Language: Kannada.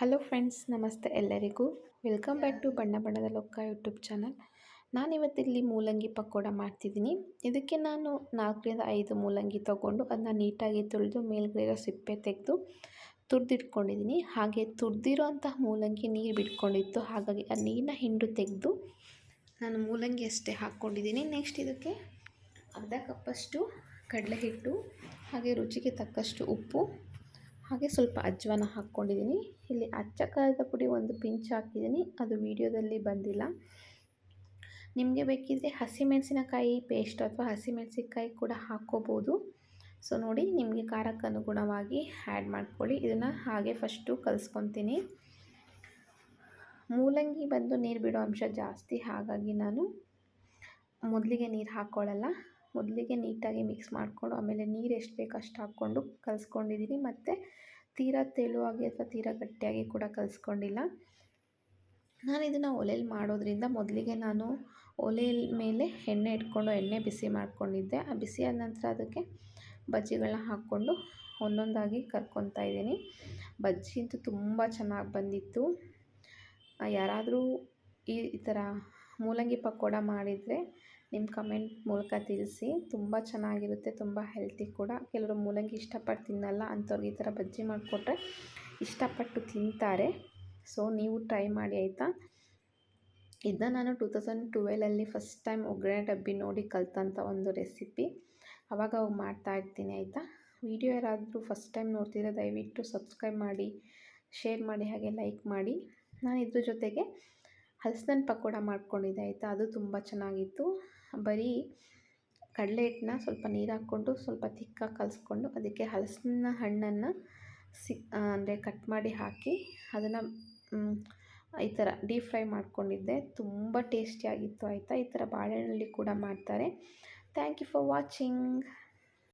ಹಲೋ ಫ್ರೆಂಡ್ಸ್, ನಮಸ್ತೆ ಎಲ್ಲರಿಗೂ. ವೆಲ್ಕಮ್ ಬ್ಯಾಕ್ ಟು ಬಣ್ಣ ಬಣ್ಣದ ಲೋಕ ಯೂಟ್ಯೂಬ್ ಚಾನಲ್. ನಾನಿವತ್ತಿಲ್ಲಿ ಮೂಲಂಗಿ ಪಕೋಡ ಮಾಡ್ತಿದ್ದೀನಿ. ಇದಕ್ಕೆ ನಾನು 4-5 ಮೂಲಂಗಿ ತೊಗೊಂಡು ಅದನ್ನ ನೀಟಾಗಿ ತೊಳೆದು ಮೇಲ್ಗಡೆ ಇರೋ ಸಿಪ್ಪೆ ತೆಗೆದು ತುರಿದಿಟ್ಕೊಂಡಿದ್ದೀನಿ. ಹಾಗೆ ತುರಿದಿರೋ ಅಂತಹ ಮೂಲಂಗಿ ನೀರು ಬಿಟ್ಕೊಂಡಿತ್ತು, ಹಾಗಾಗಿ ಆ ನೀರನ್ನ ಹಿಂಡು ತೆಗೆದು ನಾನು ಮೂಲಂಗಿ ಅಷ್ಟೇ ಹಾಕ್ಕೊಂಡಿದ್ದೀನಿ. ನೆಕ್ಸ್ಟ್ ಇದಕ್ಕೆ ಅರ್ಧ ಕಪ್ಪಷ್ಟು ಕಡಲೆ ಹಿಟ್ಟು, ಹಾಗೆ ರುಚಿಗೆ ತಕ್ಕಷ್ಟು ಉಪ್ಪು, ಹಾಗೆ ಸ್ವಲ್ಪ ಅಜ್ವಾನ ಹಾಕ್ಕೊಂಡಿದ್ದೀನಿ. ಇಲ್ಲಿ ಅಚ್ಚ ಖಾರದ ಪುಡಿ ಒಂದು ಪಿಂಚ್ ಹಾಕಿದ್ದೀನಿ, ಅದು ವಿಡಿಯೋದಲ್ಲಿ ಬಂದಿಲ್ಲ. ನಿಮಗೆ ಬೇಕಿದ್ದರೆ ಹಸಿಮೆಣಸಿನಕಾಯಿ ಪೇಸ್ಟ್ ಅಥವಾ ಹಸಿಮೆಣಸಿನಕಾಯಿ ಕೂಡ ಹಾಕ್ಕೋಬೋದು. ಸೊ ನೋಡಿ, ನಿಮಗೆ ಖಾರಕ್ಕೆ ಅನುಗುಣವಾಗಿ ಆ್ಯಡ್ ಮಾಡ್ಕೊಳ್ಳಿ. ಇದನ್ನು ಹಾಗೆ ಫಸ್ಟು ಕಲಿಸ್ಕೊತೀನಿ. ಮೂಲಂಗಿ ಬಂದು ನೀರು ಬಿಡೋ ಅಂಶ ಜಾಸ್ತಿ, ಹಾಗಾಗಿ ನಾನು ಮೊದಲಿಗೆ ನೀರು ಹಾಕ್ಕೊಳ್ಳಲ್ಲ. ಮೊದಲಿಗೆ ನೀಟಾಗಿ ಮಿಕ್ಸ್ ಮಾಡಿಕೊಂಡು ಆಮೇಲೆ ನೀರು ಎಷ್ಟು ಬೇಕು ಅಷ್ಟು ಹಾಕ್ಕೊಂಡು ಕಲಿಸ್ಕೊಂಡಿದ್ದೀನಿ. ಮತ್ತು ತೀರಾ ತೆಳುವಾಗಿ ಅಥವಾ ತೀರಾ ಗಟ್ಟಿಯಾಗಿ ಕೂಡ ಕಲಿಸ್ಕೊಂಡಿಲ್ಲ. ನಾನು ಇದನ್ನು ಒಲೆಯಲ್ಲಿ ಮಾಡೋದ್ರಿಂದ ಮೊದಲಿಗೆ ನಾನು ಒಲೆ ಮೇಲೆ ಎಣ್ಣೆ ಇಟ್ಕೊಂಡು ಎಣ್ಣೆ ಬಿಸಿ ಮಾಡ್ಕೊಂಡಿದ್ದೆ. ಆ ಬಿಸಿಯಾದ ನಂತರ ಅದಕ್ಕೆ ಬಜ್ಜಿಗಳನ್ನ ಹಾಕ್ಕೊಂಡು ಒಂದೊಂದಾಗಿ ಕರ್ಕೊತಾ ಇದ್ದೀನಿ. ಬಜ್ಜಿ ಅಂತೂ ತುಂಬ ಚೆನ್ನಾಗಿ ಬಂದಿತ್ತು. ಯಾರಾದರೂ ಈ ಥರ ಮೂಲಂಗಿ ಪಕೋಡ ಮಾಡಿದರೆ ನಿಮ್ಮ ಕಮೆಂಟ್ ಮೂಲಕ ತಿಳಿಸಿ. ತುಂಬ ಚೆನ್ನಾಗಿರುತ್ತೆ, ತುಂಬ ಹೆಲ್ತಿ ಕೂಡ. ಕೆಲವರು ಮೂಲಂಗಿ ಇಷ್ಟಪಟ್ಟು ತಿನ್ನಲ್ಲ, ಅಂಥವ್ರಿಗೆ ಈ ಥರ ಬಜ್ಜಿ ಮಾಡಿಕೊಟ್ರೆ ಇಷ್ಟಪಟ್ಟು ತಿಂತಾರೆ. ಸೊ ನೀವು ಟ್ರೈ ಮಾಡಿ ಆಯಿತಾ. ಇದನ್ನ ನಾನು 2012 ಫಸ್ಟ್ ಟೈಮ್ ಒಗ್ಗರಣೆ ಡಬ್ಬಿ ನೋಡಿ ಕಲಿತಂಥ ಒಂದು ರೆಸಿಪಿ. ಅವಾಗ ಮಾಡ್ತಾಯಿರ್ತೀನಿ ಆಯಿತಾ. ವಿಡಿಯೋ ಯಾರಾದರೂ ಫಸ್ಟ್ ಟೈಮ್ ನೋಡ್ತಿದ್ರೆ ದಯವಿಟ್ಟು ಸಬ್ಸ್ಕ್ರೈಬ್ ಮಾಡಿ, ಶೇರ್ ಮಾಡಿ, ಹಾಗೆ ಲೈಕ್ ಮಾಡಿ. ನಾನು ಇದ್ರ ಜೊತೆಗೆ ಹಲಸಿನ ಪಕೋಡ ಮಾಡ್ಕೊಂಡಿದ್ದೆ ಆಯಿತಾ. ಅದು ತುಂಬ ಚೆನ್ನಾಗಿತ್ತು. ಬರೀ ಕಡಲೆ ಹಿಟ್ಟನ್ನ ಸ್ವಲ್ಪ ನೀರು ಹಾಕ್ಕೊಂಡು ಸ್ವಲ್ಪ ತಿಕ್ಕಾಗಿ ಕಲಿಸ್ಕೊಂಡು ಅದಕ್ಕೆ ಹಲಸಿನ ಹಣ್ಣನ್ನು ಅಂದರೆ ಕಟ್ ಮಾಡಿ ಹಾಕಿ ಅದನ್ನು ಈ ಥರ ಡೀಪ್ ಫ್ರೈ ಮಾಡ್ಕೊಂಡಿದ್ದೆ. ತುಂಬ ಟೇಸ್ಟಿಯಾಗಿತ್ತು ಆಯಿತಾ. ಈ ಥರ ಬಾಳೆಹಣ್ಣಲ್ಲಿ ಕೂಡ ಮಾಡ್ತಾರೆ. Thank you for watching.